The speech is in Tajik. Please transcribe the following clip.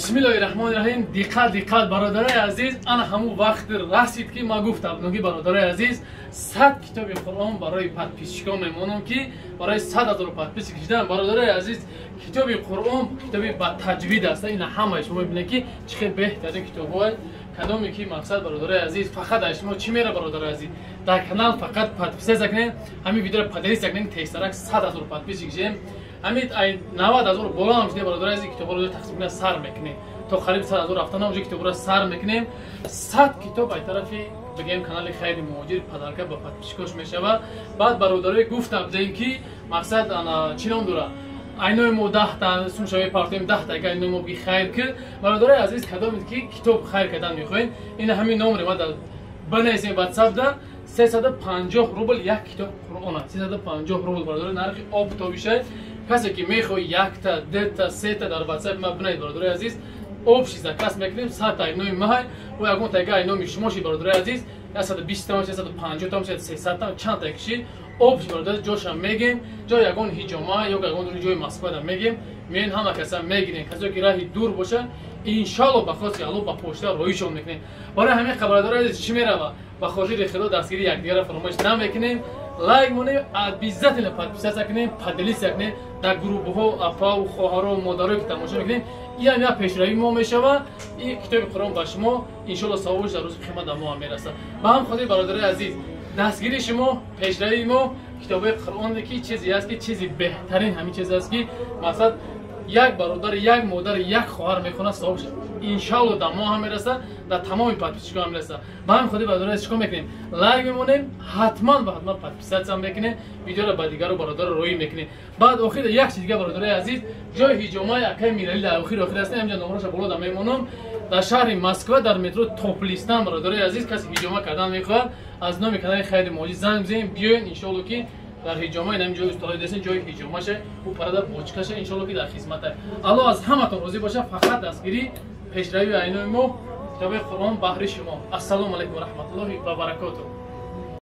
Бисмиллаҳир-раҳмонир-раҳим. Диққат бародарои азиз, ана ҳамун вақт расид ки ма гуфтам ноги бародарои азиз 100 китоби Қуръон барои подписчикон мемонам ки барои 100 000 подписчик кишидам. Бародарои азиз, китоби Қуръон китоби ба таҷвид аст. Ина ҳама шумо мебинед ки чӣ хел беҳтарин китобҳои кадоме ки мақсад бародарои азиз фақат аз шумо чӣ мера бародарои азиз дар канал фақат подписия кунед, ҳамин видеоро поделится кунед, тезтарак 100 000 подписчик кишидем. Ҳамин 90 000 бола ҳам шуде бародарои азиз китобҳоро тақсим кунед сар мекунем. То қариб 100 000 рафтана уҷо китобҳоро сар мекунем. 100 китоб ай тарафи бигем канали хайри муҳоҷир падарка ба подписчикош мешава. Баъд бародарои гуфтам дем ки мақсад ана чӣ ном дора айнои мо 10 та сум шаве партем 10 та айнои мо би хайр ки бародарои азиз кадоме ки китоб хайр кардан мехоҳем. Ина ҳамин номре ма дар баназем WhatsApp да 350 рубл як китоб Қуръон аст. 350 рубл бародарои нархи об тобиша. Касе ки мехоҳ якта, дета, сета дар WhatsApp ма бинед бародарои азиз обши заказ мекунем 100 та айнои маҳай ва ягон тага айнои шумоши бародарои азиз 120 та 150 та 300 та чанд та киши обши бародари ҷоша мегем ҷо ягон ҳиҷома ё ягон ҷои Москва да мегем мен ҳама каса мегирем касо ки раҳи дур боша иншалло ба хоси Аллоҳ ба почта роишон мекунем. Барои ҳамин бародарои азиз чӣ мерава ба хотири худо дастгири якдигара фаромӯш намекунем. Лайк монем обязательно подписаться кунем, поделиться кунем дар группҳо апа хоҳаро модаро ки тамошо мекунем. Ин як пешравии мо мешава. Ин китоби Қуръон ба шумо иншалло савобаш дар рӯзи қиёмат ба мо ҳам мерасад. Ба ҳам хотири бародарои азиз дастгири шумо пешравии мо китоби Қуръон ки чизе аст ки чизи беҳтарин ҳамин чиз аст ки мақсад як бародар як модар як хоҳар мехонад савобаш иншалло дар мо ҳам мерасад, дар тамоми подписчикон ҳам мерасад. Ба ҳамин хотири бародарои азиз чикор мекунем? Лайк мемонем, ҳатман подписатсия мекунем, видеоро ба дигару бародаро роӣ мекунем. Баъд охир як чиз дигар бародарои азиз, ҷои ҳиҷомаи акаи миралӣ дар охир аст. ҳамҷа номраша болода мемонам. Дар шаҳри Москва дар метро Топлистан бародарои азиз касе ҳиҷома кардан мехоҳад аз номи канали хайри муҳоҷир занг бизанем, биёен иншалло ки дар ҳиҷома ин ҷои устоҳои дестен ҷои ҳиҷомаша у парада бочкаша иншалло ки дар хизмата. Аллоҳ аз ҳаматон розӣ боша. Фақат дастгири пешравии айнои мо китоби Қуръон баҳри шумо. Ассалому алайкум ва раҳматуллоҳи ва баракатуҳ.